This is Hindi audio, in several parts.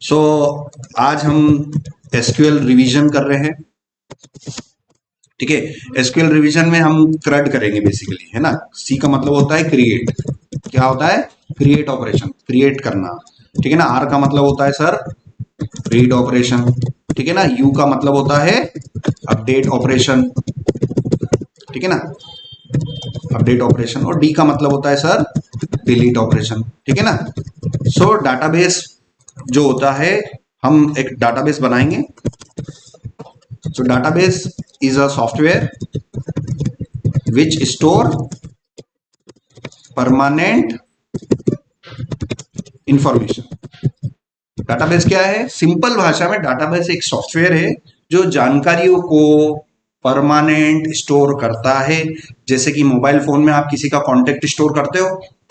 सो आज हम एसक्यूएल रिवीजन कर रहे हैं। ठीक है, एसक्यूएल रिवीजन में हम क्रड करेंगे बेसिकली, है ना। सी का मतलब होता है क्रिएट। क्या होता है? क्रिएट ऑपरेशन, क्रिएट करना। ठीक है ना। आर का मतलब होता है सर रीड ऑपरेशन। ठीक है ना। यू का मतलब होता है अपडेट ऑपरेशन। ठीक है ना, अपडेट ऑपरेशन। और डी का मतलब होता है सर डिलीट ऑपरेशन। ठीक है ना। सो डाटाबेस जो होता है, हम एक डाटाबेस बनाएंगे। So database is a software which store permanent information. Database क्या है? सिंपल भाषा में डाटाबेस एक सॉफ्टवेयर है जो जानकारियों को परमानेंट स्टोर करता है। जैसे कि मोबाइल फोन में आप किसी का कॉन्टेक्ट स्टोर करते हो,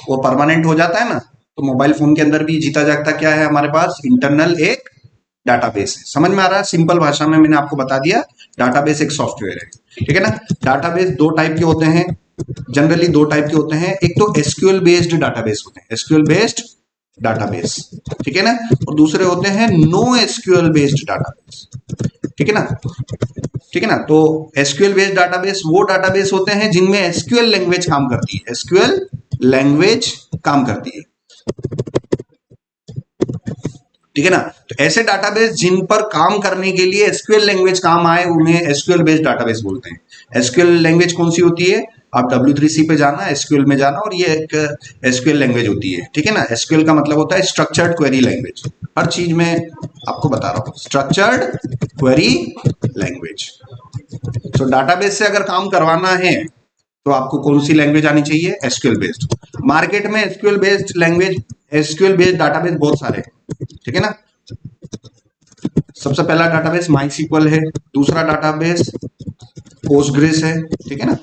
वो परमानेंट हो जाता है ना। तो मोबाइल फोन के अंदर भी जीता जागता क्या है हमारे पास? इंटरनल एक डाटाबेस है। समझ में आ रहा है? सिंपल भाषा में मैंने आपको बता दिया, डाटाबेस एक सॉफ्टवेयर है। ठीक है ना। डाटाबेस दो टाइप के होते हैं, जनरली दो टाइप के होते हैं। एक तो एसक्यूएल बेस्ड डाटाबेस होते हैं, एसक्यूएल बेस्ड डाटाबेस। ठीक है ना। और दूसरे होते हैं नो एसक्यूएल बेस्ड डाटाबेस। ठीक है ना। ठीक है ना। तो एसक्यूएल बेस्ड डाटाबेस वो डाटाबेस होते हैं जिनमें एसक्यूएल लैंग्वेज काम करती है, एसक्यूएल लैंग्वेज काम करती है। ठीक है ना। तो ऐसे डाटाबेस जिन पर काम करने के लिए एसक्यूएल लैंग्वेज काम आए, उन्हें एसक्यूएल बेस्ड डाटाबेस बोलते हैं। एसक्यूएल लैंग्वेज कौन सी होती है? आप W3C पे जाना, एसक्यूएल में जाना, और ये एक एसक्यूएल लैंग्वेज होती है। ठीक है ना। एसक्यूएल का मतलब होता है स्ट्रक्चर्ड क्वेरी लैंग्वेज। हर चीज में आपको बता रहा हूं, स्ट्रक्चर्ड क्वेरी लैंग्वेज। तो डाटाबेस से अगर काम करवाना है तो आपको कौन सी लैंग्वेज आनी चाहिए? SQL based. मार्केट में SQL based language, SQL based database बहुत सारे हैं। ठीक है ना। सबसे पहला डाटाबेस माइस्क्ल है, दूसरा डाटाबेस पोस्टग्रेस है। ठीक है ना,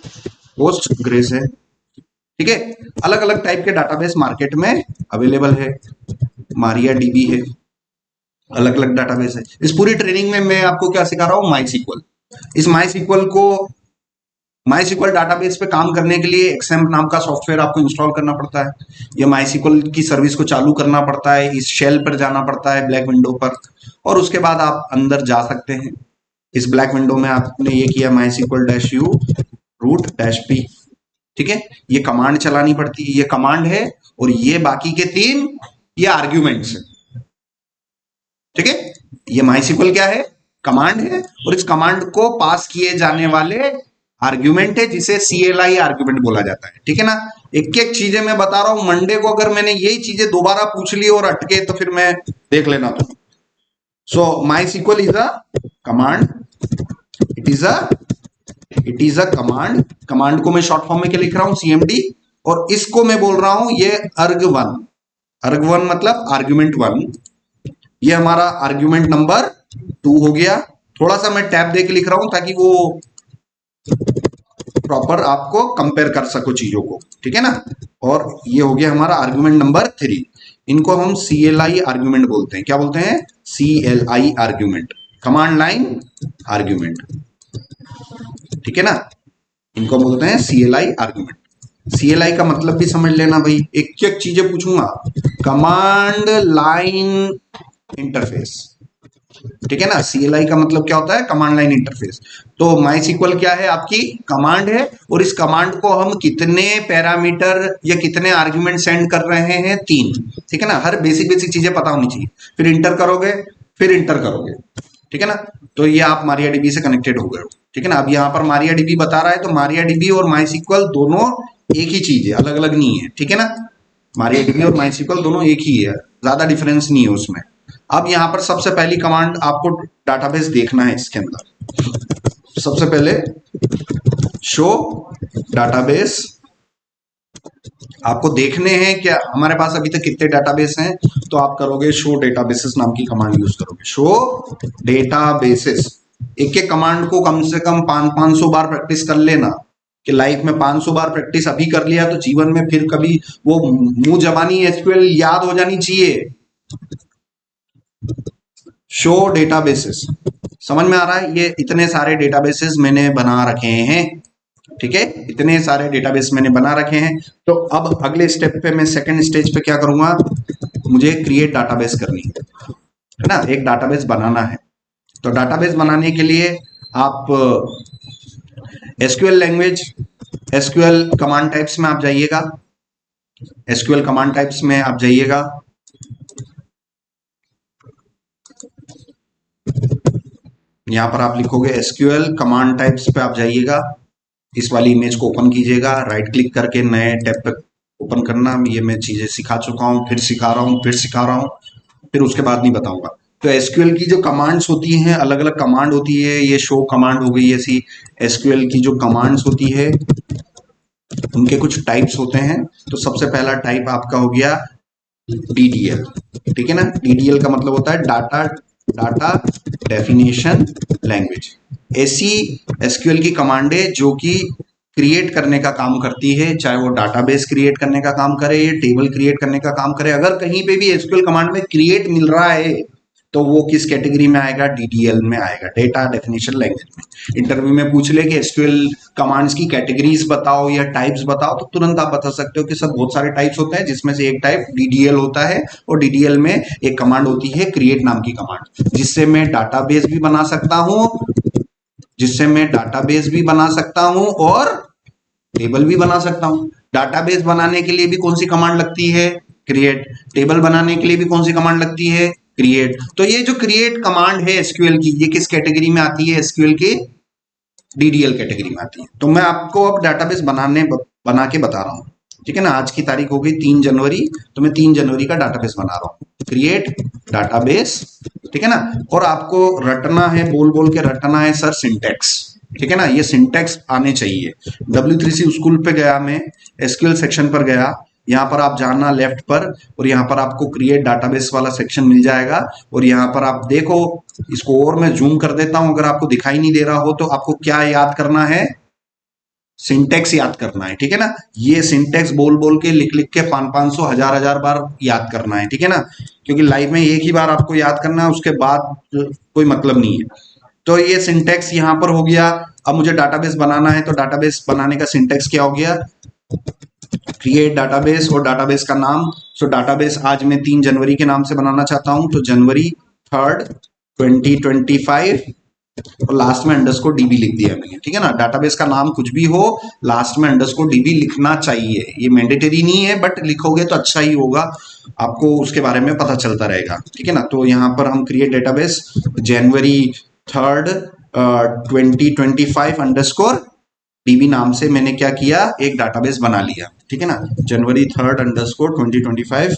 पोस्टग्रेस है। ठीक है। अलग अलग टाइप के डाटाबेस मार्केट में अवेलेबल है। मारिया डीबी है, अलग अलग डाटाबेस है। इस पूरी ट्रेनिंग में मैं आपको क्या सिखा रहा हूं? माइस्क्ल। इस माइस्क्ल डाटाबेस पे काम करने के लिए एक्सएम्प नाम का सॉफ्टवेयर आपको इंस्टॉल करना पड़ता है। ये माइस्क्ल की सर्विस को चालू करना पड़ता है, इस शेल पर जाना पड़ता है, ब्लैक विंडो पर, और उसके बाद आप अंदर जा सकते हैं। इस ब्लैक विंडो में आपने ये किया MySQL-u root-p। ठीक है। ये कमांड चलानी पड़ती है, ये कमांड है, और ये बाकी के तीन ये आर्ग्यूमेंट्स है। ठीक है। ये MySQL क्या है? कमांड है, और इस कमांड को पास किए जाने वाले आर्ग्यूमेंट है, जिसे CLI आर्ग्यूमेंट बोला जाता है। ठीक है ना। एक एक चीजें मैं बता रहा हूं, मंडे को अगर मैंने यही चीजें दोबारा पूछ ली और अटके तो फिर मैं देख लेना तुम। सो MySQL is a command, it is a command. Command को मैं शॉर्ट फॉर्म में क्या लिख रहा हूं? CMD। और इसको मैं बोल रहा हूं ये arg1। arg1 मतलब आर्ग्यूमेंट 1। ये हमारा आर्ग्यूमेंट नंबर 2 हो गया। थोड़ा सा मैं टैब दे के लिख रहा हूं ताकि वो प्रॉपर आपको कंपेयर कर सको चीजों को। ठीक है ना। और ये हो गया हमारा आर्ग्यूमेंट नंबर 3। इनको हम CLI आर्ग्यूमेंट बोलते हैं। क्या बोलते हैं? CLI argument, command line argument. ठीक है ना। इनको बोलते हैं CLI आर्ग्यूमेंट। CLI का मतलब भी समझ लेना भाई, एक एक चीजें पूछूंगा। Command line interface. ठीक है ना। CLI का मतलब क्या होता है? Command line interface. तो MySQL क्या है? आपकी कमांड है, और इस कमांड को हम कितने पैरामीटर या कितने आर्ग्यूमेंट सेंड कर रहे हैं? 3। ठीक है ना। हर बेसिक बेसिक चीजें पता होनी चाहिए। फिर इंटर करोगे, फिर इंटर करोगे। ठीक है ना। तो ये आप MariaDB से कनेक्टेड हो गए हो। ठीक है ना। अब यहाँ पर MariaDB बता रहा है, तो MariaDB और MySQL दोनों एक ही चीज है, अलग अलग नहीं है। ठीक है ना। MariaDB और MySQL दोनों एक ही है, ज्यादा डिफरेंस नहीं है उसमें। अब यहाँ पर सबसे पहली कमांड आपको डाटाबेस देखना है इसके अंदर। सबसे पहले शो डाटाबेस आपको देखने हैं क्या हमारे पास अभी तक कितने डाटाबेस हैं। तो आप करोगे शो डेटाबेसेस नाम की कमांड यूज करोगे, शो डेटाबेसेस। एक एक कमांड को कम से कम 500 बार प्रैक्टिस कर लेना, कि लाइफ में 500 बार प्रैक्टिस अभी कर लिया तो जीवन में फिर कभी वो मुंह जबानी एसक्यूएल याद हो जानी चाहिए। शो डेटाबेसेस, समझ में आ रहा है? ये इतने सारे डेटाबेसेस मैंने बना रखे हैं। ठीक है, इतने सारे डेटाबेस मैंने बना रखे हैं। तो अब अगले स्टेप पे मैं सेकंड स्टेज पे क्या करूंगा? मुझे क्रिएट डाटाबेस करनी है। है ना, एक डाटाबेस बनाना है। तो डाटाबेस बनाने के लिए आप SQL language, SQL command types में आप जाइएगा, एसक्यूएल कमांड टाइप्स में आप जाइएगा, यहां पर आप लिखोगे एसक्यूएल कमांड टाइप्स पे आप जाइएगा, इस वाली इमेज को ओपन कीजिएगा, राइट क्लिक करके नए टैब पे ओपन करना। ये मैं चीजें सिखा चुका हूं, फिर सिखा रहा हूं, फिर सिखा रहा हूं, फिर उसके बाद नहीं बताऊंगा। तो एसक्यूएल की जो कमांड्स होती हैं, अलग अलग कमांड होती है, ये शो कमांड हो गई, ऐसी एसक्यूएल की जो कमांड्स होती है उनके कुछ टाइप्स होते हैं। तो सबसे पहला टाइप आपका हो गया डीडीएल, ठीक है ना। डीडीएल का मतलब होता है डाटा डाटा डेफिनेशन लैंग्वेज। ऐसी एसक्यूएल की कमांड है जो कि क्रिएट करने का काम करती है, चाहे वो डाटाबेस क्रिएट करने का काम करे या टेबल क्रिएट करने का काम करे। अगर कहीं पे भी एसक्यूएल कमांड में क्रिएट मिल रहा है तो वो किस कैटेगरी में आएगा, डीडीएल में आएगा, डेटा डेफिनेशन लैंग्वेज में। इंटरव्यू में पूछ ले कि एसक्यूएल कमांड्स की कैटेगरीज बताओ या टाइप्स बताओ, तो तुरंत आप बता सकते हो कि सब बहुत सारे टाइप्स होते हैं, जिसमें से एक टाइप डीडीएल होता है। और डीडीएल में एक कमांड होती है क्रिएट नाम की कमांड, जिससे मैं डाटाबेस भी बना सकता हूं, जिससे मैं डाटाबेस भी बना सकता हूं और टेबल भी बना सकता हूं। डाटाबेस बनाने के लिए भी कौन सी कमांड लगती है, क्रिएट। टेबल बनाने के लिए भी कौन सी कमांड लगती है, क्रिएट। तो ये जो क्रिएट कमांड है एसक्यूएल की, ये किस कैटेगरी में आती है, एसक्यूएल के डीडीएल कैटेगरी में आती है। तो मैं आपको अब डाटाबेस बना के बता रहा हूं, ठीक है ना। आज की तारीख हो गई 3 जनवरी, तो मैं 3 जनवरी का डाटाबेस बना रहा हूं, क्रिएट डाटाबेस, ठीक है ना। और आपको रटना है, बोल बोल के रटना है सर सिंटेक्स, ठीक है ना। ये सिंटेक्स आने चाहिए। W3C स्कूल पे गया मैं, एसक्यूएल सेक्शन पर गया, यहाँ पर आप जाना लेफ्ट पर, और यहाँ पर आपको क्रिएट डाटाबेस वाला सेक्शन मिल जाएगा। और यहाँ पर आप देखो, इसको और मैं जूम कर देता हूं, अगर आपको दिखाई नहीं दे रहा हो तो आपको क्या याद करना है, सिंटेक्स याद करना है, ठीक है ना। ये सिंटेक्स बोल बोल के लिख लिख के 500 1000 बार याद करना है, ठीक है ना। क्योंकि लाइफ में एक ही बार आपको याद करना है, उसके बाद कोई मतलब नहीं है। तो ये सिंटेक्स यहां पर हो गया। अब मुझे डाटाबेस बनाना है, तो डाटाबेस बनाने का सिंटेक्स क्या हो गया, क्रिएट डाटाबेस और डाटाबेस का नाम। सो डाटाबेस आज मैं 3 जनवरी के नाम से बनाना चाहता हूं, तो जनवरी 3, 2025, और लास्ट में अंडरस्कोर डीबी लिख दिया मैंने, ठीक है ना। डाटाबेस का नाम कुछ भी हो, लास्ट में अंडरस्कोर डीबी लिखना चाहिए। ये मैंडेटरी नहीं है, बट लिखोगे तो अच्छा ही होगा, आपको उसके बारे में पता चलता रहेगा, ठीक है ना। तो यहाँ पर हम क्रिएट डाटाबेस जनवरी 3, 2025 अंडरस्कोर डीबी नाम से मैंने क्या किया, एक डाटाबेस बना लिया, ठीक है ना। जनवरी 3 अंडरस्कोर 2025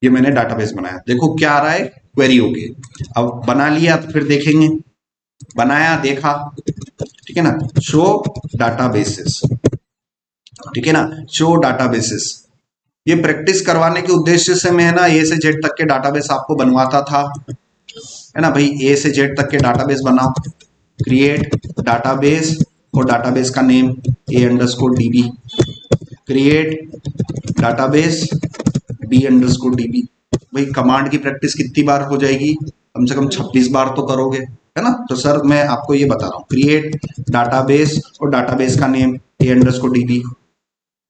ये मैंने डाटाबेस बनाया। देखो क्या आ रहा है, क्वेरी हो गई। अब बना लिया तो फिर देखेंगे, बनाया देखा, ठीक है ना। शो डाटाबेसेस, ठीक है ना, शो डाटाबेसेस। ये प्रैक्टिस करवाने के उद्देश्य से मैं ना ए से जेड तक के डाटाबेस आपको बनवाता था, है ना भाई। ए से जेड तक के डाटाबेस बनाओ, क्रिएट डाटाबेस और डाटाबेस का name A underscore DB, create database B underscore DB. भाई कमांड की प्रैक्टिस कितनी बार हो जाएगी, कम से कम 26 बार तो करोगे, है ना। तो सर मैं आपको ये बता रहा हूँ, क्रिएट डाटाबेस और डाटाबेस का name A underscore dB.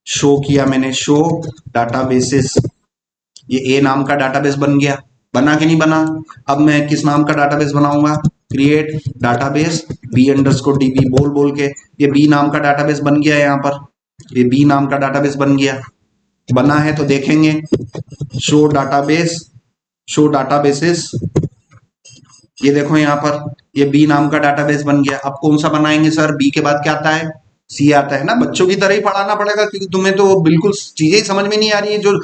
Show किया मैंने, शो डाटाबेसेस, ये ए नाम का डाटाबेस बन गया, बना कि नहीं बना। अब मैं किस नाम का डाटाबेस बनाऊंगा, create database B underscore DB, बोल बोल के ये बी नाम का डाटाबेस बन गया। यहाँ पर ये बी नाम का डाटाबेस बन गया, बना है तो देखेंगे। शो डाटाबेस, शो डाटाबेसेस, ये देखो यहाँ पर ये बी नाम का डाटाबेस बन गया। अब कौन सा बनाएंगे सर, बी के बाद क्या आता है, सी आता है ना। बच्चों की तरह ही पढ़ाना पड़ेगा, क्योंकि तुम्हें तो बिल्कुल चीजें ही समझ में नहीं आ रही है। जो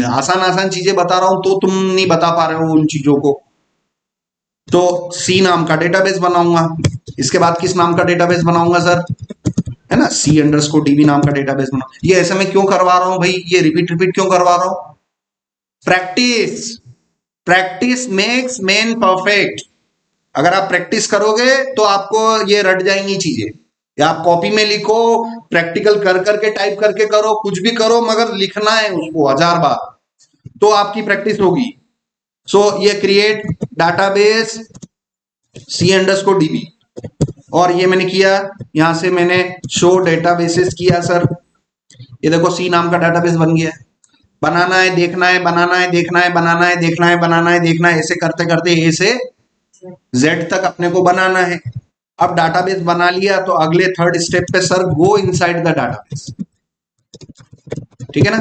आसान आसान चीजें बता रहा हूं तो तुम नहीं बता पा रहे हो उन चीजों को। तो सी नाम का डेटाबेस बनाऊंगा, इसके बाद किस नाम का डेटाबेस बनाऊंगा सर, है ना, सी अंडरस्कोर डीबी नाम का डेटाबेस बनाऊंगा। ये ऐसे मैं क्यों करवा रहा हूं भाई, ये रिपीट रिपीट क्यों करवा रहा हूं, practice, practice makes man perfect. अगर आप प्रैक्टिस करोगे तो आपको ये रट जाएंगी चीजें। या आप कॉपी में लिखो, प्रैक्टिकल कर करके टाइप करके करो, कुछ भी करो, मगर लिखना है उसको 1000 बार, तो आपकी प्रैक्टिस होगी। सो ये क्रिएट डाटाबेस सी अंडरस्कोर डीबी, और ये मैंने किया, यहां से मैंने शो डेटाबेसेस किया सर। ये देखो सी नाम का डाटाबेस बन गया। बनाना है, देखना है, बनाना है, देखना है, बनाना है, देखना है, बनाना है, देखना है, ऐसे करते करते ए से जेड तक अपने को बनाना है। अब डाटाबेस बना लिया तो अगले थर्ड स्टेप पे sir go inside the database. ठीक है ना।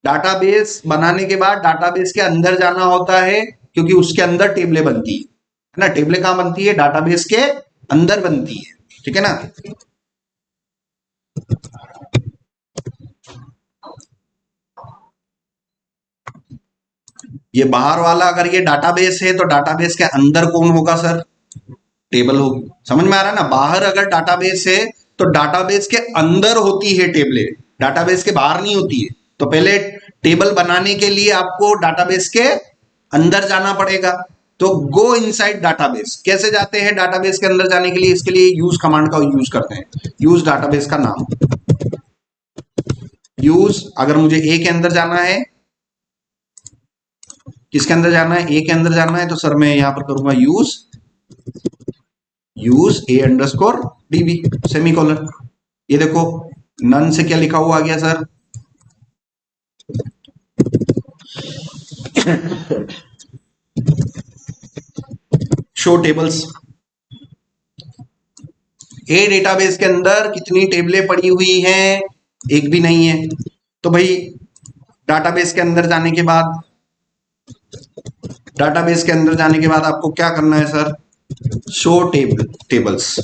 डाटाबेस बनाने के बाद डाटाबेस के अंदर जाना होता है, क्योंकि उसके अंदर टेबलें बनती है ना। टेबलें कहां बनती है? डाटाबेस के अंदर बनती है। ठीक है ना। ये बाहर वाला अगर ये डाटाबेस है तो डाटाबेस के अंदर कौन होगा सर? टेबल होगी। समझ में आ रहा है ना। बाहर अगर डाटाबेस है तो डाटाबेस के अंदर होती है टेबलें, डाटाबेस के बाहर नहीं होती है। तो पहले टेबल बनाने के लिए आपको डाटाबेस के अंदर जाना पड़ेगा। तो गो इनसाइड डाटाबेस कैसे जाते हैं डाटाबेस के अंदर जाने के लिए? इसके लिए यूज कमांड का यूज करते हैं। यूज डाटाबेस का नाम, यूज अगर मुझे ए के अंदर जाना है, किसके अंदर जाना है? ए के अंदर जाना है, तो सर मैं यहां पर करूंगा use A underscore DB semicolon. ये देखो नन से क्या लिखा हुआ आ गया sir? Show tables. A database के अंदर कितनी टेबलें पड़ी हुई हैं? एक भी नहीं है। तो भाई डाटाबेस के अंदर जाने के बाद, डाटाबेस के अंदर जाने के बाद आपको क्या करना है सर? Show tables.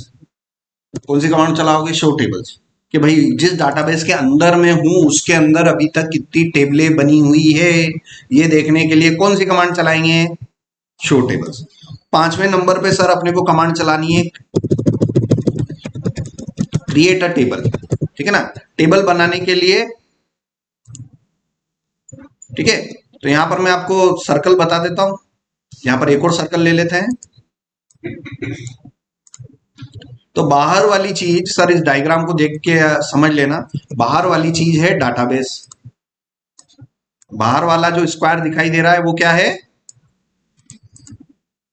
कौन सी कमांड चलाओगे? Show tables. कि भाई जिस डाटाबेस के अंदर मैं हूं उसके अंदर अभी तक कितनी टेबलें बनी हुई है, ये देखने के लिए कौन सी कमांड चलाएंगे? Show tables. 5वें नंबर पे सर अपने को कमांड चलानी है क्रिएट अ टेबल। ठीक है ना। टेबल बनाने के लिए, ठीक है, तो यहां पर मैं आपको सर्कल बता देता हूं। यहां पर एक और सर्कल ले लेते हैं। तो बाहर वाली चीज सर इस डायग्राम को देख के समझ लेना, बाहर वाली चीज है डाटाबेस। बाहर वाला जो स्क्वायर दिखाई दे रहा है वो क्या है?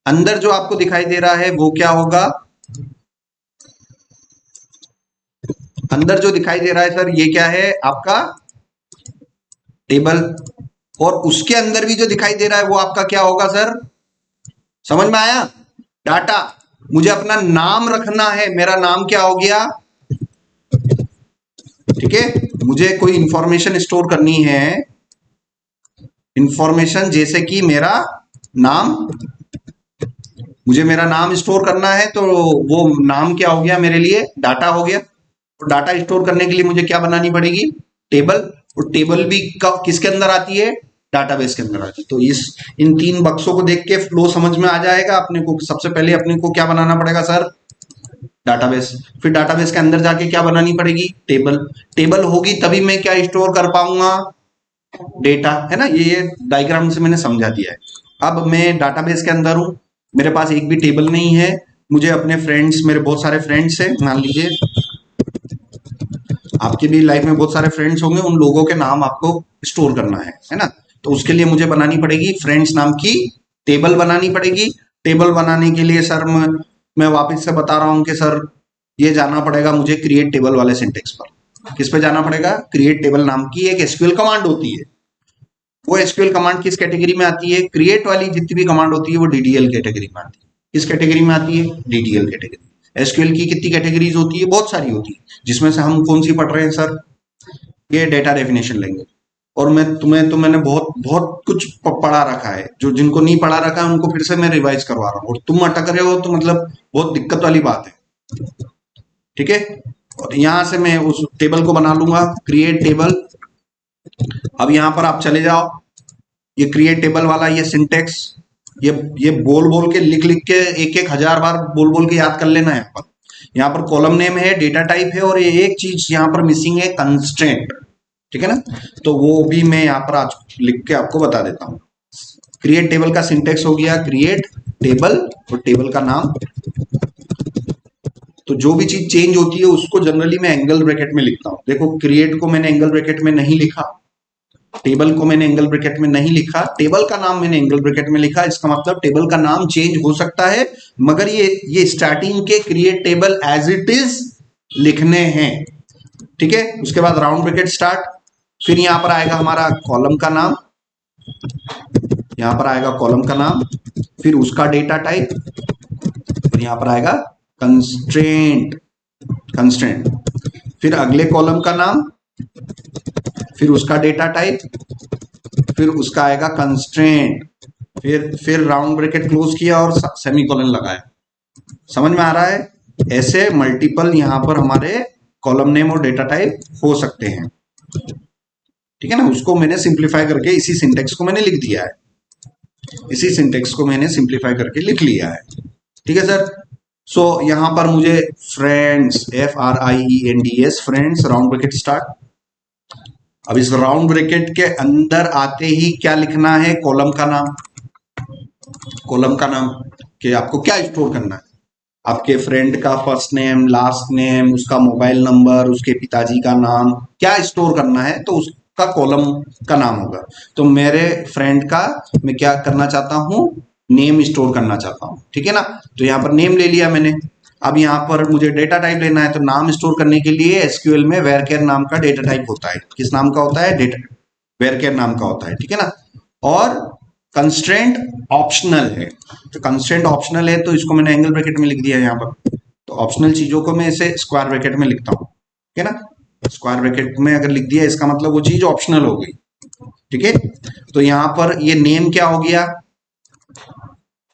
अंदर जो आपको दिखाई दे रहा है वो क्या होगा? अंदर जो दिखाई दे रहा है सर ये क्या है? आपका टेबल। और उसके अंदर भी जो दिखाई दे रहा है वो आपका क्या होगा सर? समझ में आया? डाटा। मुझे अपना नाम रखना है, मेरा नाम क्या हो गया? ठीक है। मुझे कोई इंफॉर्मेशन स्टोर करनी है, इंफॉर्मेशन जैसे कि मेरा नाम, मुझे मेरा नाम स्टोर करना है, तो वो नाम क्या हो गया मेरे लिए? डाटा हो गया। तो डाटा स्टोर करने के लिए मुझे क्या बनानी पड़ेगी? टेबल। और टेबल भी किसके अंदर आती है? डाटाबेस के अंदर आती है। तो इन 3 बक्सों को देख के फ्लो समझ में आ जाएगा अपने को। सबसे पहले अपने को क्या बनाना पड़ेगा सर? डाटाबेस। फिर डाटाबेस के अंदर जाके क्या बनानी पड़ेगी? टेबल। टेबल होगी तभी मैं क्या स्टोर कर पाऊंगा? डेटा, है ना। ये डायग्राम से मैंने समझा दिया है। अब मैं डाटाबेस के अंदर हूं, मेरे पास एक भी टेबल नहीं है। मुझे अपने फ्रेंड्स, मेरे बहुत सारे फ्रेंड्स हैं, मान लीजिए आपकी भी लाइफ में बहुत सारे फ्रेंड्स होंगे, उन लोगों के नाम आपको स्टोर करना है ना। तो उसके लिए मुझे बनानी पड़ेगी फ्रेंड्स नाम की टेबल बनानी पड़ेगी। टेबल बनाने के लिए सर मैं वापस से बता रहा हूं कि सर ये जाना पड़ेगा मुझे क्रिएट टेबल वाले सिंटेक्स पर। किस पे जाना पड़ेगा? क्रिएट टेबल नाम की एक एसक्यूएल कमांड होती है। वो एसक्यूएल कमांड किस कैटेगरी में आती है? क्रिएट वाली जितनी भी कमांड होती है वो डीडीएल कैटेगरी में आती है। किस कैटेगरी में आती है? DDL category. एसक्यूएल की कितनी कैटेगरीज होती है? बहुत सारी होती है, जिसमें से हम कौन सी पढ़ रहे हैं सर? ये डेटा डेफिनेशन लैंग्वेज। और मैंने बहुत बहुत कुछ पढ़ा रखा है। जो जिनको नहीं पढ़ा रखा है उनको फिर से मैं रिवाइज करवा रहा हूँ, और तुम अटक रहे हो तो मतलब बहुत दिक्कत वाली बात है। ठीक है। और यहां से मैं उस टेबल को बना लूंगा क्रिएट टेबल। अब यहां पर आप चले जाओ, ये क्रिएट टेबल वाला ये सिंटेक्स, ये बोल बोल के लिख लिख के एक एक हजार बार बोल बोल के याद कर लेना है। यहाँ पर कॉलम नेम है, डेटा टाइप है, और ये एक चीज यहाँ पर मिसिंग है, कंस्ट्रेंट। ठीक है ना। तो वो भी मैं यहाँ पर आज लिख के आपको बता देता हूँ। क्रिएट टेबल का सिंटेक्स हो गया क्रिएट टेबल और टेबल का नाम। तो जो भी चीज चेंज होती है उसको जनरली मैं एंगल ब्रैकेट में लिखता हूँ। देखो क्रिएट को मैंने एंगल ब्रैकेट में नहीं लिखा, टेबल को मैंने एंगल ब्रैकेट में नहीं लिखा, टेबल का नाम मैंने एंगल ब्रैकेट में लिखा। इसका मतलब टेबल का नाम चेंज हो सकता है, मगर ये स्टार्टिंग के create table as it is लिखने हैं। ठीक है। उसके बाद राउंड ब्रैकेट स्टार्ट, फिर यहां पर आएगा हमारा कॉलम का नाम, यहां पर आएगा कॉलम का नाम, फिर उसका डेटा टाइप, फिर यहां पर आएगा कंस्ट्रेंट, कंस्ट्रेंट, फिर अगले कॉलम का नाम, फिर उसका डेटा टाइप, फिर उसका आएगा कंस्ट्रेंट, फिर राउंड ब्रैकेट क्लोज किया और सेमीकोलन लगाया। समझ में आ रहा है? ऐसे मल्टीपल यहां पर हमारे कॉलम नेम और डेटा टाइप हो सकते हैं। ठीक है ना, उसको मैंने सिंप्लीफाई करके इसी सिंटेक्स को मैंने लिख दिया है, इसी सिंटेक्स को मैंने सिंप्लीफाई करके लिख लिया है। ठीक है सर। सो यहां पर मुझे friends, FRIENDS, friends, round bracket start. अब इस राउंड ब्रैकेट के अंदर आते ही क्या लिखना है? कॉलम का नाम, कॉलम का नाम कि आपको क्या स्टोर करना है, आपके फ्रेंड का फर्स्ट नेम, लास्ट नेम, उसका मोबाइल नंबर, उसके पिताजी का नाम, क्या स्टोर करना है तो उसका कॉलम का नाम होगा। तो मेरे फ्रेंड का मैं क्या करना चाहता हूं? नेम स्टोर करना चाहता हूं। ठीक है ना, तो यहां पर नेम ले लिया मैंने। अब यहां पर मुझे डेटा टाइप लेना है, तो नाम स्टोर करने के लिए एसक्यूएल में वेरकेर नाम का डेटा टाइप होता है। किस नाम का होता है? डेटा वेरकेर नाम का होता है। ठीक है ना, और कंस्ट्रेंट ऑप्शनल है, तो कंस्ट्रेंट ऑप्शनल है तो इसको मैंने एंगल ब्रैकेट में लिख दिया यहाँ पर। तो ऑप्शनल चीजों को मैं इसे स्क्वायर ब्रैकेट में लिखता हूँ। ठीक है ना, स्क्वायर ब्रैकेट में अगर लिख दिया इसका मतलब वो चीज ऑप्शनल हो गई। ठीक है, तो यहाँ पर ये नेम क्या हो गया?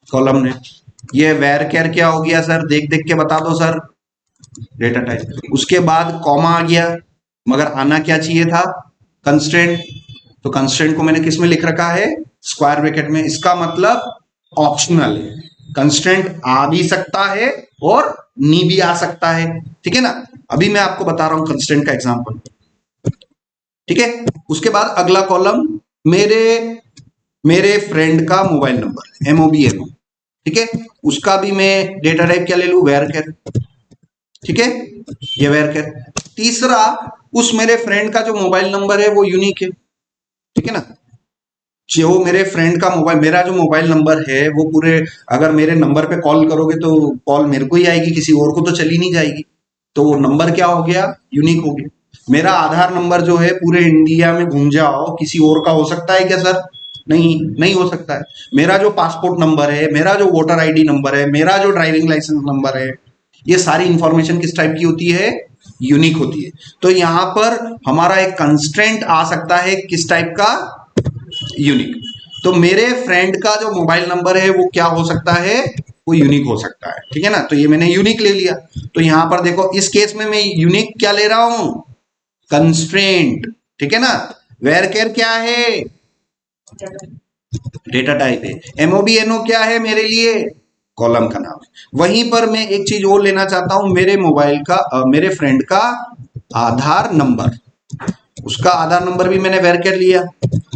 कॉलम ने। ये वेर केयर क्या हो गया सर? देख देख के बता दो सर। Data type. उसके बाद कॉमा आ गया, मगर आना क्या चाहिए था? कंस्ट्रेंट। तो कंस्ट्रेंट को मैंने किस में लिख रखा है? स्क्वायर ब्रैकेट में। इसका मतलब ऑप्शनल है, कंस्ट्रेंट आ भी सकता है और नी भी आ सकता है। ठीक है ना, अभी मैं आपको बता रहा हूं कंस्ट्रेंट का एग्जांपल। ठीक है, उसके बाद अगला कॉलम मेरे फ्रेंड का मोबाइल नंबर, MOBNO। ठीक है, उसका भी मैं डेटा टाइप क्या ले लू? वेरकेर। ठीक है, ये वेरकेर। तीसरा, उस मेरे फ्रेंड का जो मोबाइल नंबर है वो यूनिक है। ठीक है ना, जो मेरे फ्रेंड का मोबाइल, मेरा जो मोबाइल नंबर है वो पूरे, अगर मेरे नंबर पे कॉल करोगे तो कॉल मेरे को ही आएगी, किसी और को तो चली नहीं जाएगी। तो वो नंबर क्या हो गया? यूनिक हो गया। मेरा आधार नंबर जो है पूरे इंडिया में घूम जाओ, किसी और का हो सकता है क्या सर? नहीं, नहीं हो सकता है। मेरा जो पासपोर्ट नंबर है, मेरा जो वोटर आईडी नंबर है, मेरा जो ड्राइविंग लाइसेंस नंबर है, ये सारी इंफॉर्मेशन किस टाइप की होती है? यूनिक होती है। तो यहां पर हमारा एक कंस्ट्रेंट आ सकता है किस टाइप का? यूनिक। तो मेरे फ्रेंड का जो मोबाइल नंबर है वो क्या हो सकता है? वो यूनिक हो सकता है। ठीक है ना, तो ये मैंने यूनिक ले लिया। तो यहां पर देखो, इस केस में मैं यूनिक क्या ले रहा हूं? कंस्ट्रेंट। ठीक है ना, वेर केयर क्या है? डेटा टाइप है। MOBNO क्या है मेरे लिए? कॉलम का नाम है। वहीं पर मैं एक चीज और लेना चाहता हूं, मेरे मोबाइल का मेरे फ्रेंड का आधार नंबर। उसका आधार नंबर भी मैंने वेरकेर लिया,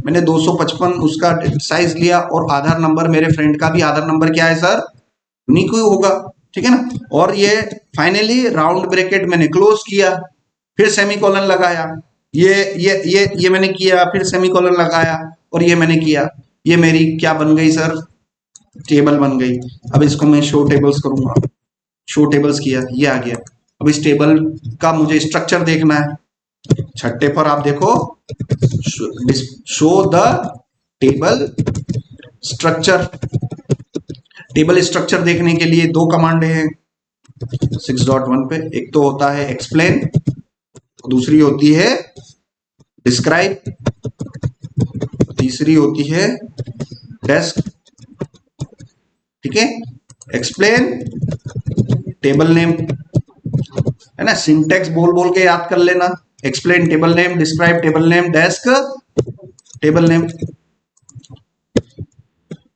मैंने 255 उसका साइज लिया, और आधार नंबर मेरे फ्रेंड का भी आधार नंबर क्या है सर? यूनिक ही होगा। ठीक है ना, और ये फाइनली राउंड ब्रैकेट मैंने क्लोज किया, फिर सेमीकोलन लगाया, ये मैंने किया, फिर सेमीकोलन लगाया, और ये मैंने किया। ये मेरी क्या बन गई सर? टेबल बन गई। अब इसको मैं शो टेबल्स करूंगा, शो टेबल्स किया, ये आ गया। अब इस टेबल का मुझे स्ट्रक्चर देखना है। छठे पर आप देखो, show the table structure. Table structure देखने के लिए दो कमांड हैं 6.1 पे। एक तो होता है एक्सप्लेन, दूसरी होती है डिस्क्राइब, तीसरी होती है डेस्क। ठीक है, एक्सप्लेन, टेबल नेम, है ना, सिंटेक्स बोल बोल के याद कर लेना। Explain table name, describe table name, desk table name.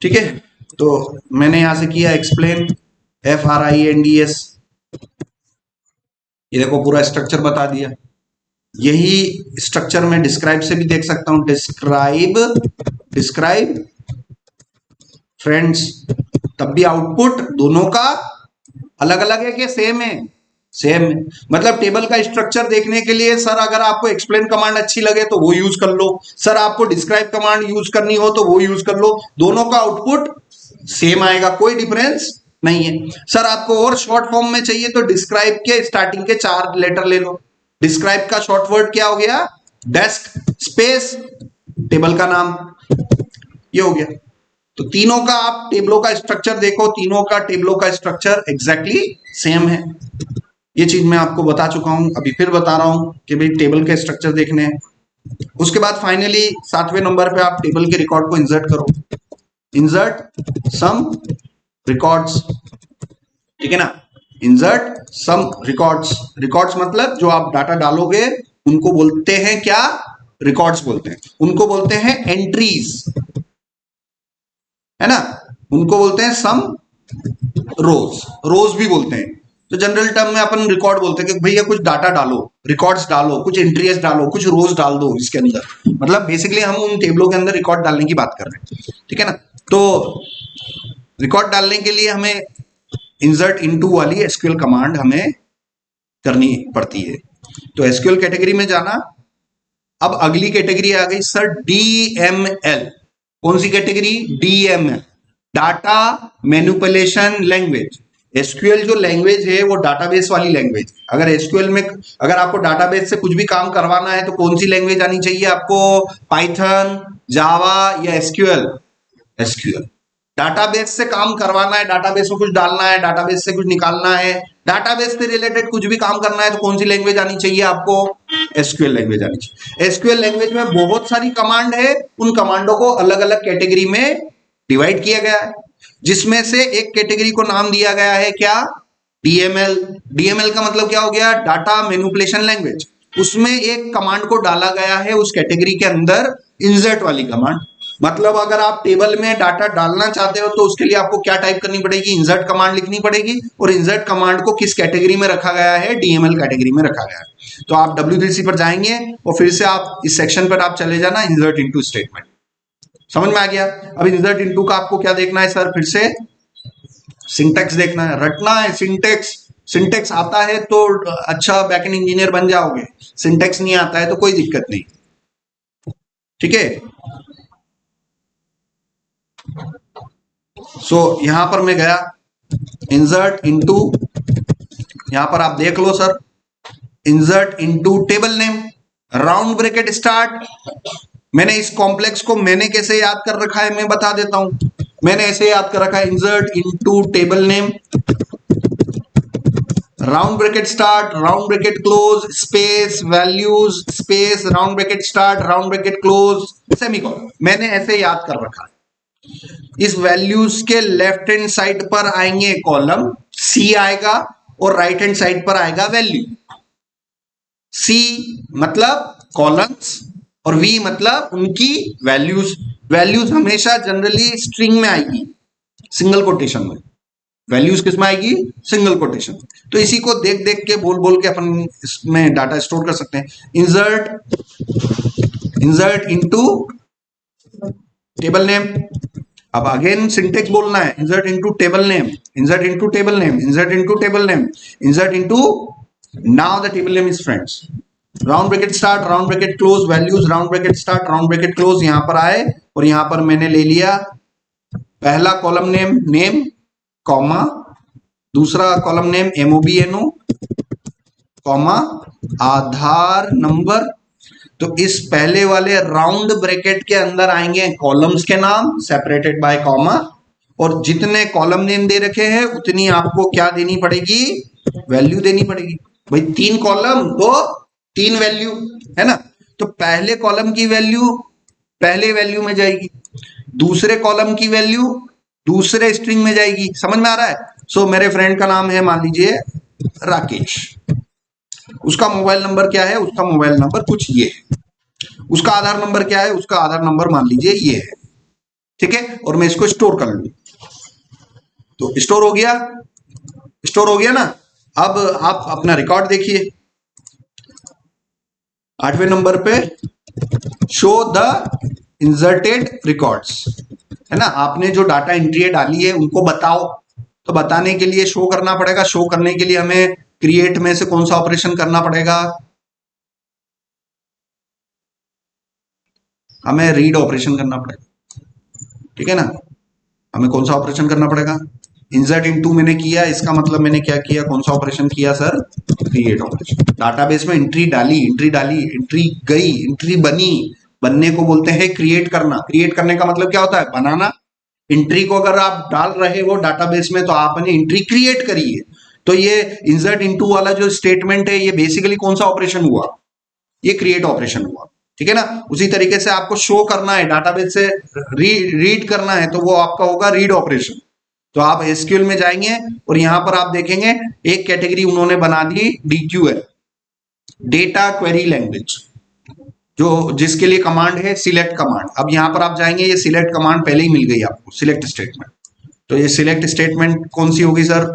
ठीक है, तो मैंने यहां से किया एक्सप्लेन, FRINDS। ये देखो पूरा स्ट्रक्चर बता दिया। यही स्ट्रक्चर में डिस्क्राइब से भी देख सकता हूं। डिस्क्राइब फ्रेंड्स, तब भी आउटपुट दोनों का अलग अलग है कि सेम है? सेम है। मतलब टेबल का स्ट्रक्चर देखने के लिए सर अगर आपको एक्सप्लेन कमांड अच्छी लगे तो वो यूज कर लो, सर आपको डिस्क्राइब कमांड यूज करनी हो तो वो यूज कर लो, दोनों का आउटपुट सेम आएगा, कोई डिफरेंस नहीं है। सर आपको और शॉर्ट फॉर्म में चाहिए तो डिस्क्राइब के स्टार्टिंग के 4 लेटर ले लो। डिस्क्राइब का शॉर्ट वर्ड क्या हो गया? डेस्क स्पेस टेबल का नाम, ये हो गया। तो तीनों का आप टेबलों का स्ट्रक्चर देखो, तीनों का टेबलों का स्ट्रक्चर एग्जैक्टली सेम है। ये चीज मैं आपको बता चुका हूं, अभी फिर बता रहा हूं कि भाई टेबल के स्ट्रक्चर देखने हैं। उसके बाद फाइनली 7वें नंबर पे आप टेबल के रिकॉर्ड को इंसर्ट करो, इंसर्ट सम रिकॉर्ड्स, ठीक है ना। इंसर्ट सम रिकॉर्ड्स, रिकॉर्ड्स मतलब जो आप डाटा डालोगे उनको बोलते हैं क्या, रिकॉर्ड्स बोलते हैं, उनको बोलते हैं एंट्रीज, है ना, उनको बोलते हैं सम रोज, रोज भी बोलते हैं। तो जनरल टर्म में अपन रिकॉर्ड बोलते हैं कि भैया कुछ डाटा डालो, रिकॉर्ड्स डालो, कुछ एंट्रीज डालो, कुछ रोज डाल दो इसके अंदर, मतलब बेसिकली हम उन टेबलों के अंदर रिकॉर्ड डालने की बात कर रहे हैं, ठीक है ना। तो रिकॉर्ड डालने के लिए हमें इंसर्ट इनटू वाली एसक्यूएल कमांड हमें करनी पड़ती है। तो एसक्यूएल कैटेगरी में जाना। अब अगली कैटेगरी आ गई सर डीएमएल। कौन सी category, DML, data manipulation language. SQL जो लैंग्वेज है वो डाटाबेस वाली लैंग्वेज। अगर एसक्यूएल में अगर आपको डाटाबेस से कुछ भी काम करवाना है तो कौन सी लैंग्वेज आनी चाहिए आपको, पाइथन, जावा या एसक्यूएल, एसक्यूएल। डाटाबेस से काम करवाना है, डाटाबेस में कुछ डालना है, डाटाबेस से कुछ निकालना है, डाटाबेस से रिलेटेड कुछ भी काम करना है तो कौन सी लैंग्वेज आनी चाहिए आपको, एसक्यूएल लैंग्वेज आनी चाहिए। एसक्यूएल लैंग्वेज में बहुत सारी कमांड है, उन कमांडों को अलग अलग कैटेगरी में डिवाइड किया गया है, जिसमें से एक कैटेगरी को नाम दिया गया है क्या, डीएमएल। डीएमएल का मतलब क्या हो गया, डाटा मैनिपुलेशन लैंग्वेज। उसमें एक कमांड को डाला गया है उस कैटेगरी के अंदर, इंसर्ट वाली कमांड। मतलब अगर आप टेबल में डाटा डालना चाहते हो तो उसके लिए आपको क्या टाइप करनी पड़ेगी, इंसर्ट कमांड लिखनी पड़ेगी। और इंसर्ट कमांड को किस कैटेगरी में रखा गया है, डीएमएल कैटेगरी में रखा गया है। तो आप W3C पर जाएंगे और फिर से आप इस सेक्शन पर आप चले जाना, इंसर्ट इनटू स्टेटमेंट। समझ में आ गया। अब इंसर्ट इनटू का आपको क्या देखना है सर, फिर से सिंटेक्स देखना है, रटना है सिंटेक्स। सिंटेक्स आता है तो अच्छा बैकएंड इंजीनियर बन जाओगे, सिंटेक्स नहीं आता है तो कोई दिक्कत नहीं, ठीक है। सो यहां पर मैं गया इंसर्ट इनटू, यहां पर आप देख लो sir, insert into table name, round bracket start. मैंने इस कॉम्प्लेक्स को मैंने कैसे याद कर रखा है मैं बता देता हूं। मैंने ऐसे याद कर रखा है, insert into table name, round bracket start, round bracket close, space, values, space, round bracket start, round bracket close, semicolon. मैंने ऐसे याद कर रखा है। इस वैल्यूज के लेफ्ट हैंड साइड पर आएंगे कॉलम, सी आएगा, और राइट हैंड साइड पर आएगा वैल्यू। सी मतलब कॉलम्स और वी मतलब उनकी वैल्यूज। वैल्यूज हमेशा जनरली स्ट्रिंग में आएगी, सिंगल कोटेशन में। वैल्यूज किस में आएगी, सिंगल कोटेशन। तो इसी को देख देख के बोल बोल के अपन इसमें डाटा स्टोर कर सकते हैं। Insert into table name. अब अगेन सिंटेक्स बोलना है, insert into table name, insert into table name, insert into table name, insert into, now the table name is friends, round bracket start, round bracket close, values, round bracket start, round bracket close. यहां पर आए और यहां पर मैंने ले लिया पहला कॉलम नेम, नेम कॉमा, दूसरा कॉलम नेम MOBNO कॉमा, आधार नंबर। तो इस पहले वाले राउंड ब्रैकेट के अंदर आएंगे कॉलम्स के नाम सेपरेटेड बाय कॉमा, और जितने कॉलम नेम दे रखे हैं उतनी आपको क्या देनी पड़ेगी, वैल्यू देनी पड़ेगी। भाई 3 कॉलम तो 3 वैल्यू, है ना। तो पहले कॉलम की वैल्यू पहले वैल्यू में जाएगी, दूसरे कॉलम की वैल्यू दूसरे स्ट्रिंग में जाएगी। समझ में आ रहा है। सो मेरे फ्रेंड का नाम है मान लीजिए राकेश, उसका मोबाइल नंबर क्या है, उसका मोबाइल नंबर कुछ ये है, उसका आधार नंबर क्या है, उसका आधार नंबर मान लीजिए ये है, ठीक है। और मैं इसको स्टोर कर लूं तो स्टोर हो गया, स्टोर हो गया ना। अब आप अपना रिकॉर्ड देखिए, 8वें नंबर पे शो द इंसर्टेड रिकॉर्ड्स, है ना। आपने जो डाटा एंट्री डाली है उनको बताओ, तो बताने के लिए शो करना पड़ेगा। शो करने के लिए हमें क्रिएट में से कौन सा ऑपरेशन करना पड़ेगा, हमें रीड ऑपरेशन करना पड़ेगा, ठीक है ना। हमें कौन सा ऑपरेशन करना पड़ेगा, इंसर्ट इनटू मैंने किया, इसका मतलब मैंने क्या किया, कौन सा ऑपरेशन किया सर, क्रिएट ऑपरेशन। डाटाबेस में एंट्री डाली, एंट्री गई, एंट्री बनी, बनने को बोलते हैं क्रिएट करना। क्रिएट करने का मतलब क्या होता है, बनाना। एंट्री को अगर आप डाल रहे हो डाटाबेस में तो आपने एंट्री क्रिएट करी है। तो ये इंसर्ट इनटू वाला जो स्टेटमेंट है ये बेसिकली कौन सा ऑपरेशन हुआ, ये क्रिएट ऑपरेशन हुआ, ठीक है ना। उसी तरीके से आपको शो करना है, डाटाबेस से रीड करना है, तो वो आपका होगा रीड ऑपरेशन। तो आप एसक्यूएल में जाएंगे और यहां पर आप देखेंगे एक कैटेगरी उन्होंने बना दी डीक्यूएल, डेटा क्वेरी लैंग्वेज, जो जिसके लिए कमांड है सिलेक्ट कमांड। अब यहां पर आप जाएंगे, ये सिलेक्ट कमांड पहले ही मिल गई आपको, सिलेक्ट स्टेटमेंट। तो ये सिलेक्ट स्टेटमेंट कौन सी होगी सर,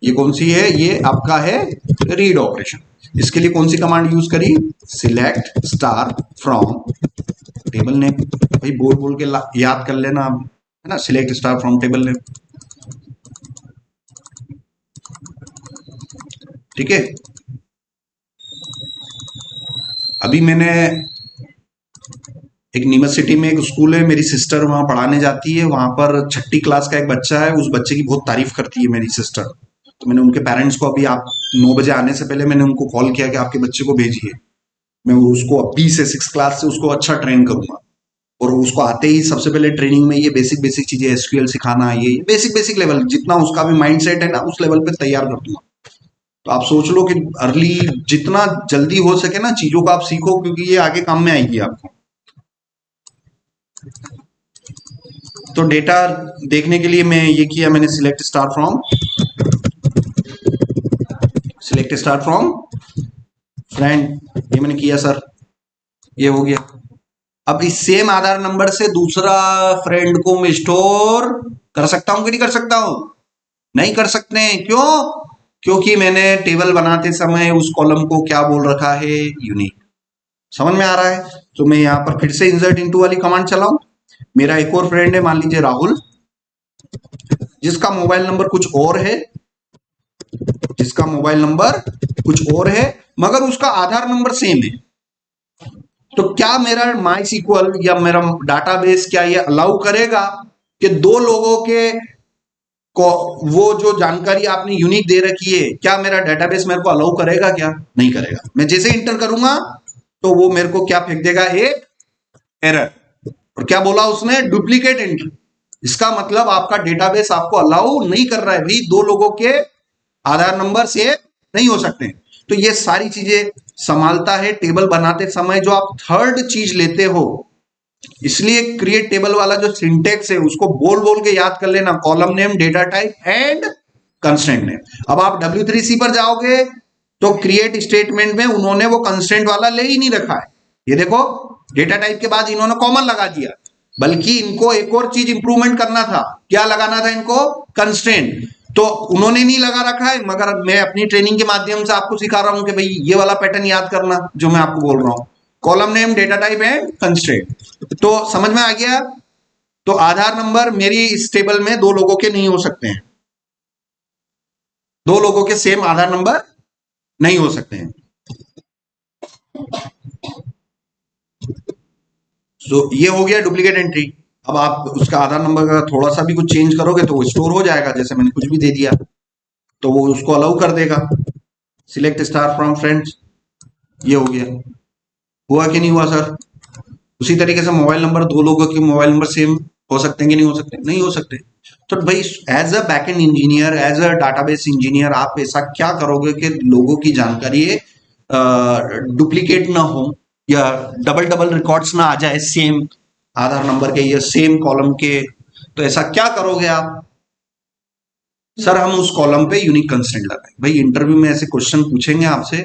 ये कौन सी है, ये आपका है रीड ऑपरेशन। इसके लिए कौन सी कमांड यूज करी, select star from table name. भाई बोल बोल के याद कर लेना आप, है ना, select star from table name, ठीक है। अभी मैंने एक नीमच सिटी में एक स्कूल है, मेरी सिस्टर वहां पढ़ाने जाती है, वहां पर 6ठी क्लास का एक बच्चा है, उस बच्चे की बहुत तारीफ करती है मेरी सिस्टर। तो मैंने उनके पेरेंट्स को अभी आप 9 बजे आने से पहले मैंने उनको कॉल किया कि आपके बच्चे को भेजिए, मैं उसको अभी से 6 क्लास से उसको अच्छा ट्रेन करूंगा। और उसको आते ही सबसे पहले ट्रेनिंग में ये बेसिक बेसिक चीजें एसक्यूएल सिखाना, ये बेसिक बेसिक लेवल जितना उसका भी माइंड सेट है ना उस लेवल पे तैयार कर दूंगा। तो आप सोच लो कि अर्ली जितना जल्दी हो सके ना चीजों को आप सीखो, क्योंकि ये आगे काम में आएगी आपको। तो डेटा देखने के लिए मैं ये किया, मैंने सिलेक्ट स्टार फ्रॉम फ्रेंड, ये मैंने किया सर, ये हो गया। अब इस सेम आधार नंबर से दूसरा फ्रेंड को मैं स्टोर कर सकता हूं कि नहीं कर सकता हूं, नहीं कर सकते हैं, क्यों, क्योंकि मैंने टेबल बनाते समय उस कॉलम को क्या बोल रखा है, यूनिक। समझ में आ रहा है। तो मैं यहां पर फिर से इंसर्ट इनटू वाली कमांड चलाऊं। मेरा एक और फ्रेंड है, मान लीजिए राहुल, जिसका मोबाइल नंबर कुछ और है, जिसका मोबाइल नंबर कुछ और है मगर उसका आधार नंबर सेम है। तो क्या मेरा माई सीक्वल या मेरा डाटाबेस क्या ये अलाउ करेगा कि दो लोगों के को वो जो जानकारी आपने यूनिक दे रखी है, क्या मेरा डेटाबेस मेरे को अलाउ करेगा, क्या नहीं करेगा। मैं जैसे इंटर करूंगा तो वो मेरे को क्या फेंक देगा, एक एरर। और क्या बोला उसने, डुप्लीकेट एंट्री। इसका मतलब आपका डेटाबेस आपको अलाउ नहीं कर रहा है भाई, दो लोगों के आधार नंबर से नहीं हो सकते। तो ये सारी चीजें संभालता है टेबल बनाते समय जो आप थर्ड चीज लेते हो। इसलिए क्रिएट टेबल वाला जो सिंटेक्स है उसको बोल बोल के याद कर लेना, column name, data type and constraint name. अब आप W3C पर जाओगे तो क्रिएट स्टेटमेंट में उन्होंने वो कंस्ट्रेंट वाला ले ही नहीं रखा है। ये देखो डेटा टाइप के बाद इन्होंने कॉमन लगा दिया, बल्कि इनको एक और चीज इंप्रूवमेंट करना था, क्या लगाना था इनको, कंस्ट्रेंट। तो उन्होंने नहीं लगा रखा है, मगर मैं अपनी ट्रेनिंग के माध्यम से आपको सिखा रहा हूं कि भाई ये वाला पैटर्न याद करना जो मैं आपको बोल रहा हूं, column name, data type and constraint. तो समझ में आ गया। तो आधार नंबर मेरी इस टेबल में दो लोगों के नहीं हो सकते हैं, दो लोगों के सेम आधार नंबर नहीं हो सकते हैं। तो ये हो गया डुप्लीकेट एंट्री। अब आप उसका आधार नंबर का थोड़ा सा भी कुछ चेंज करोगे तो वो स्टोर हो जाएगा, जैसे मैंने कुछ भी दे दिया तो वो उसको अलाउ कर देगा। सिलेक्ट स्टार फ्रॉम फ्रेंड्स, ये हो गया। हुआ कि नहीं हुआ सर। उसी तरीके से मोबाइल नंबर, दो लोगों के मोबाइल नंबर सेम हो सकते हैं कि नहीं हो सकते, नहीं हो सकते। तो भाई as a backend engineer, as a database engineer आप ऐसा क्या करोगे कि लोगों की जानकारी डुप्लीकेट ना हो या डबल डबल रिकॉर्ड्स ना आ जाए सेम आधार नंबर के या सेम कॉलम के। तो ऐसा क्या करोगे आप, सर हम उस कॉलम पे यूनिक कंस्ट्रेंट लगाए। भाई इंटरव्यू में ऐसे क्वेश्चन पूछेंगे आपसे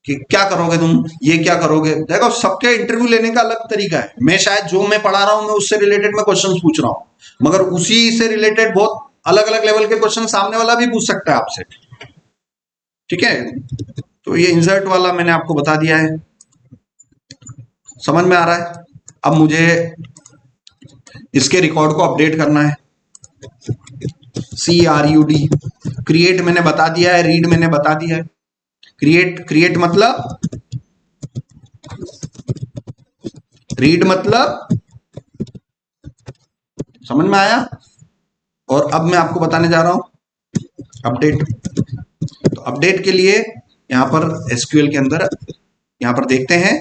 कि क्या करोगे तुम, ये क्या करोगे। देखो सबके इंटरव्यू लेने का अलग तरीका है, मैं शायद जो मैं पढ़ा रहा हूं मैं उससे रिलेटेड मैं क्वेश्चन पूछ रहा हूं, मगर उसी से रिलेटेड बहुत अलग अलग लेवल के क्वेश्चन सामने वाला भी पूछ सकता है आपसे, ठीक है। तो ये इंसर्ट वाला मैंने आपको बता दिया है, समझ में आ रहा है। अब मुझे इसके रिकॉर्ड को अपडेट करना है, CRUD, क्रिएट मैंने बता दिया है, रीड मैंने बता दिया है। क्रिएट मतलब, रीड मतलब, समझ में आया। और अब मैं आपको बताने जा रहा हूं अपडेट। तो अपडेट के लिए यहां पर एसक्यूएल के अंदर यहां पर देखते हैं,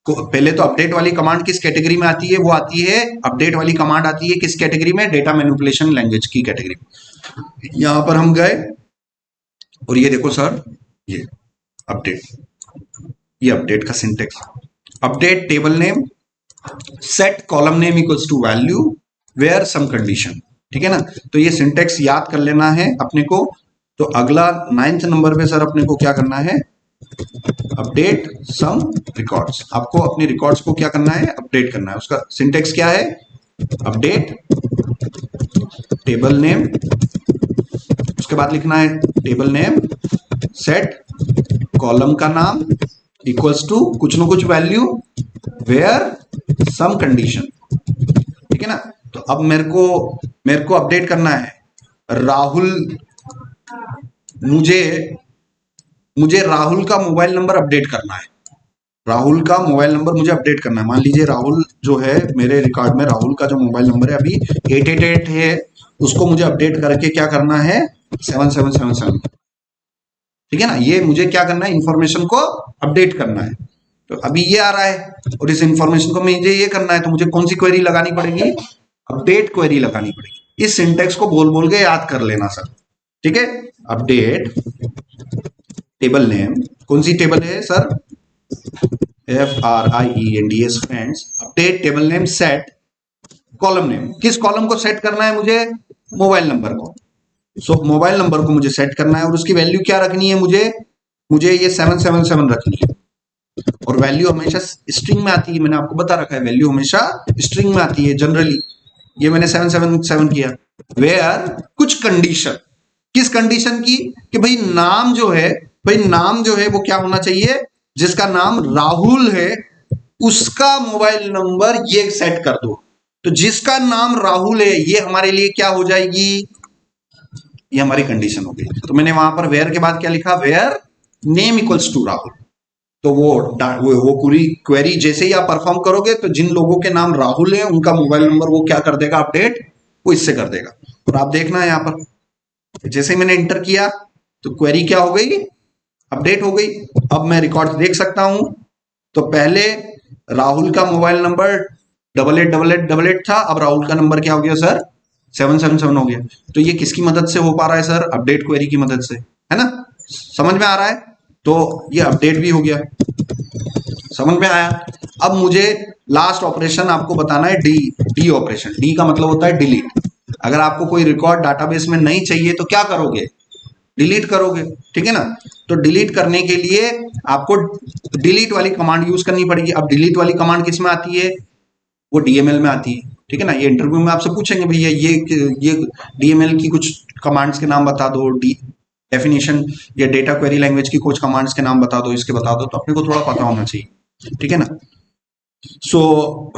पहले तो अपडेट वाली कमांड किस कैटेगरी में आती है, वो आती है, अपडेट वाली कमांड आती है किस कैटेगरी में, डेटा मैनिपुलेशन लैंग्वेज की कैटेगरी में। यहां पर हम गए और ये देखो सर, ये अपडेट, ये अपडेट का syntax, update table name set column name equals to value where some condition. ठीक है ना, तो ये सिंटेक्स याद कर लेना है अपने को। तो अगला 9th नंबर पे सर अपने को क्या करना है, अपडेट सम रिकॉर्ड्स। आपको अपने रिकॉर्ड्स को क्या करना है, अपडेट करना है। उसका सिंटेक्स क्या है, अपडेट टेबल नेम, उसके बाद लिखना है टेबल नेम सेट कॉलम का नाम इक्वल्स टू कुछ ना कुछ वैल्यू वेयर सम कंडीशन। ठीक है ना, तो अब मेरे को अपडेट करना है राहुल, मुझे मुझे राहुल का मोबाइल नंबर अपडेट करना है, राहुल का मोबाइल नंबर मुझे अपडेट करना है। मान लीजिए राहुल जो है मेरे रिकॉर्ड में, राहुल का जो मोबाइल नंबर है अभी 888 है, उसको मुझे अपडेट करके क्या करना है 7777। ठीक है ना, ये मुझे क्या करना है, इंफॉर्मेशन को अपडेट करना है। तो अभी ये आ रहा है और इस इंफॉर्मेशन को मुझे ये करना है, तो मुझे कौन सी क्वेरी लगानी पड़ेगी, अपडेट क्वेरी लगानी पड़ेगी। इस सिंटेक्स को बोल बोल के याद कर लेना सर। ठीक है, अपडेट टेबल नेम, कौन सी टेबल है sir, FRIENDS friends, update table name set column name, किस कॉलम को सेट करना है मुझे, मोबाइल नंबर को। सो मोबाइल नंबर को मुझे सेट करना है और उसकी वैल्यू क्या रखनी है, मुझे ये 777 रखनी है। और वैल्यू हमेशा स्ट्रिंग में आती है, मैंने आपको बता रखा है वैल्यू हमेशा स्ट्रिंग में आती है जनरली। ये मैंने 777 किया, वेयर कुछ कंडीशन, किस कंडीशन की, कि भाई नाम जो है, वो क्या होना चाहिए, जिसका नाम राहुल है उसका मोबाइल नंबर ये सेट कर दो। तो जिसका नाम राहुल है ये हमारे लिए क्या हो जाएगी, ये हमारी कंडीशन हो गई। तो मैंने वहां पर वेयर के बाद क्या लिखा, where name equals to Rahul. तो वो पूरी क्वेरी जैसे ही आप परफॉर्म करोगे तो जिन लोगों के नाम राहुल है उनका मोबाइल नंबर वो क्या कर देगा, अपडेट वो इससे कर देगा। और आप देखना है यहाँ पर जैसे ही मैंने इंटर किया तो क्वेरी क्या हो गई, अपडेट हो गई। अब मैं रिकॉर्ड देख सकता हूं, तो पहले राहुल का मोबाइल नंबर 888888 था, अब राहुल का नंबर क्या हो गया सर, 777 हो गया। तो ये किसकी मदद से हो पा रहा है सर, अपडेट क्वेरी की मदद से, है ना, समझ में आ रहा है। तो ये अपडेट भी हो गया, समझ में आया। अब मुझे लास्ट ऑपरेशन आपको बताना है, डी ऑपरेशन। डी का मतलब होता है डिलीट। अगर आपको कोई रिकॉर्ड डाटाबेस में नहीं चाहिए तो क्या करोगे, डिलीट करोगे। ठीक है ना, तो डिलीट करने के लिए आपको डिलीट वाली कमांड यूज करनी पड़ेगी। अब डिलीट वाली कमांड किस में आती है, वो डीएमएल में आती है। ठीक है ना, ये इंटरव्यू में आपसे पूछेंगे भैया ये डीएमएल की कुछ कमांड्स के नाम बता दो, डेफिनेशन या डेटा क्वेरी लैंग्वेज की कुछ कमांड्स के नाम बता दो, इसके बता दो, तो अपने को थोड़ा पता होना चाहिए। ठीक है ना, सो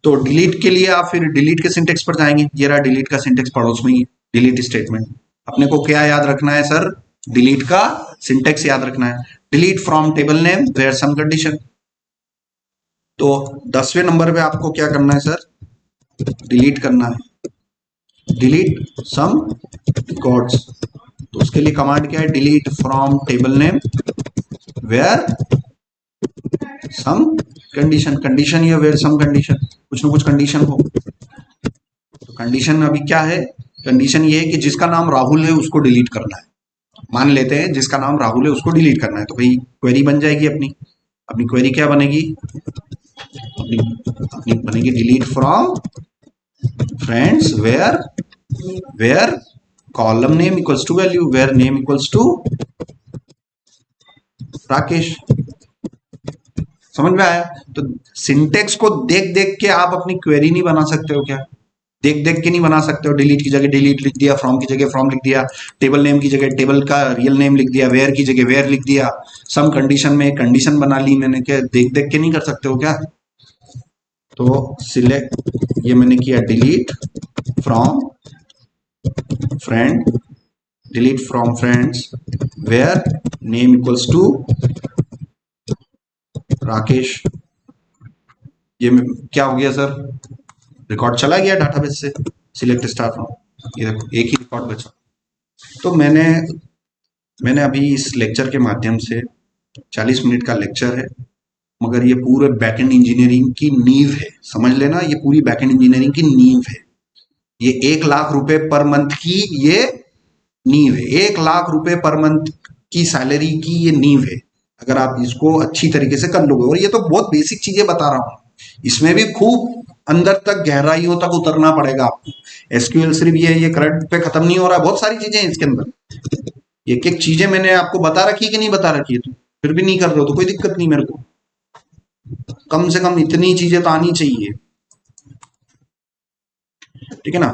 तो डिलीट के लिए आप फिर डिलीट के सिंटेक्स पर जाएंगे। ये रहा डिलीट का सिंटेक्स पड़ोस में ही, डिलीट स्टेटमेंट। अपने को क्या याद रखना है सर, डिलीट का सिंटेक्स याद रखना है, delete from table name where some condition. तो 10वें नंबर पे आपको क्या करना है सर, डिलीट करना है, डिलीट सम रिकॉर्ड्स। तो उसके लिए कमांड क्या है, delete from table name where some condition. Condition या वेयर सम कंडीशन, कुछ ना कुछ कंडीशन हो। तो कंडीशन अभी क्या है, कंडीशन ये है कि जिसका नाम राहुल है उसको डिलीट करना है। मान लेते हैं जिसका नाम राहुल है उसको डिलीट करना है, तो भाई क्वेरी बन जाएगी अपनी। अपनी क्वेरी क्या बनेगी, अपनी बनेगी delete from friends where column name equals to value, where name equals to Rakesh. समझ में आया। तो सिंटेक्स को देख देख के आप अपनी क्वेरी नहीं बना सकते हो क्या, देख देख के नहीं बना सकते हो। डिलीट की जगह डिलीट लिख दिया, फ्रॉम की जगह फ्रॉम लिख दिया, टेबल नेम की जगह टेबल का रियल नेम लिख दिया, वेयर की जगह वेयर लिख दिया, सम कंडीशन में कंडीशन बना ली मैंने, क्या देख देख के नहीं कर सकते हो क्या। तो सिलेक्ट, ये मैंने किया delete from friend, delete from friends where name equals to Rakesh. ये क्या हो गया सर, रिकॉर्ड चला गया डाटाबेस से, सिलेक्ट स्टार फ्रॉम, ये देखो एक ही रिकॉर्ड बचा। तो मैंने अभी इस लेक्चर के माध्यम से 40 मिनट का लेक्चर है, मगर ये पूरे बैकएंड इंजीनियरिंग की नींव है, समझ लेना, ये पूरी बैकएंड इंजीनियरिंग की नींव है। ये 1 लाख रुपए पर मंथ की ये नींव है, 1 लाख रुपए पर मंथ की सैलरी की ये नींव है, अगर आप इसको अच्छी तरीके से कर लोगे। और ये तो बहुत बेसिक चीजें बता रहा हूं, इसमें भी खूब अंदर तक गहराइयों तक उतरना पड़ेगा आपको। एसक्यूएल सिर्फ ये करंट पे खत्म नहीं हो रहा है, बहुत सारी चीजें हैं इसके अंदर। एक एक चीजें मैंने आपको बता रखी है कि नहीं बता रखी है, तो फिर भी नहीं कर रहे हो तो कोई दिक्कत नहीं मेरे को, कम से कम इतनी चीजें तो आनी चाहिए, ठीक है ना।